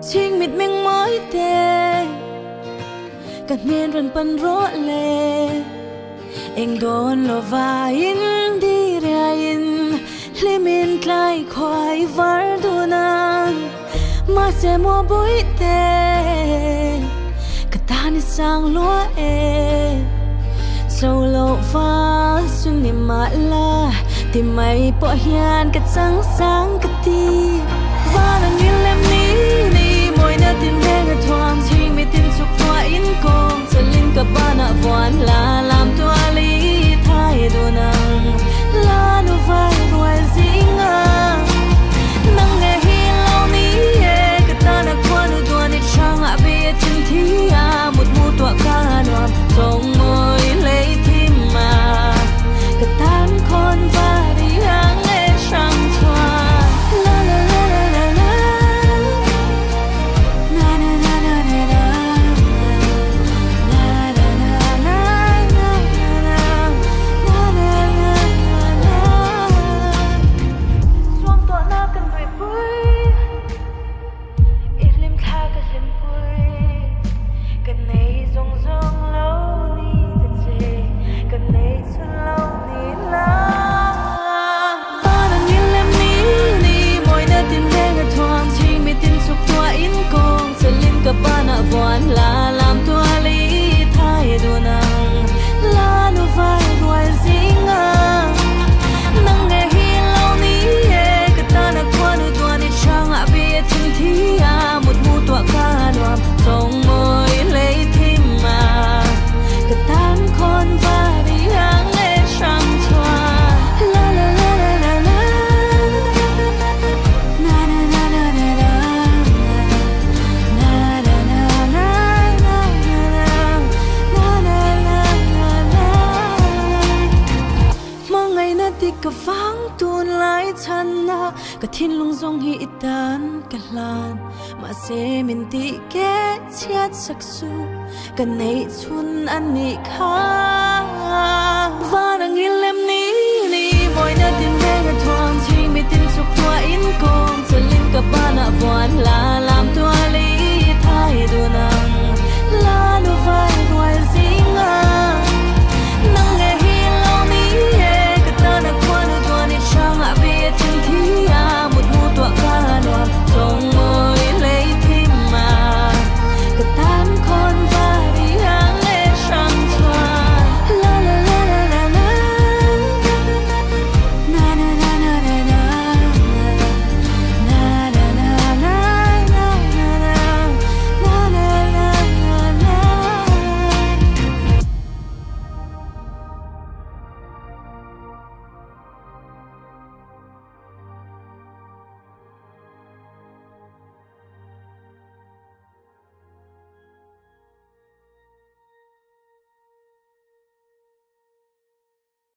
Chính mịt mình mới tê Cắt miên rần bần rỗ lệ Anh đồn lo va in đi ra in Lê mình lại khoai vár đu nàng Mà sẽ mua bối tê Cắt ta đi sang lúa ê Sâu lộ va xuân niệm mạ la Tìm mày bỏ hiền cắt sáng sáng cắt đi Và nàng nhìn lem ní ní Môi nơ tin đê ngờ thoáng Chỉ mê tin sụp thoa in công Sẽ linh cả ba nạ voan là làm toa lý thái đồ nàng là nụ vai ruồi dĩ ngang Nàng nghe hi lâu ní Cả ta nạ qua nụ đua nị trang hạ bia chân thí Một mù tọa ca noam Sống môi lấy tim mà Cả tan con và đi hàng ê trang thoa La la la la la la Na na na na na na Na na na na na na Na na na na na Xuống tọa na cần đuổi bụi Ít lim tha cần lim bụi Cần này rong rong lâu ni thật dễ Cần này xuân lâu ni la Ba nàng nhìn lem ní ní Môi nơ tin đê ngờ thoáng Chỉ mê tin sụp thoa in công Sẽ linh cả ba nạ voan là làm toa lý thái đồ nàng là nụ vai ruồi dĩ ngang Nàng nghe hi lâu ní Cả ta nạ qua nụ đua nị trang hạ bia chân thí Một mù tọa ca noam Sống môi lấy tim mà Cả tan con và đi hàng ê trang thoa La la la la la la Na na na na na na Na na na na na na Na na na na na Mà ngày nà tì cả vang tuôn lại chân na Cả thiên lung dòng hi tan cả lan Mà sẽ mình tì ghé chết sắc su Cả này chun ăn nị khá Và nàng nhìn lem ní ní Môi nơ tin đê ngờ thoáng Chỉ mê tin sụp thoa in công Sẽ linh cả ba nạ voan là làm toa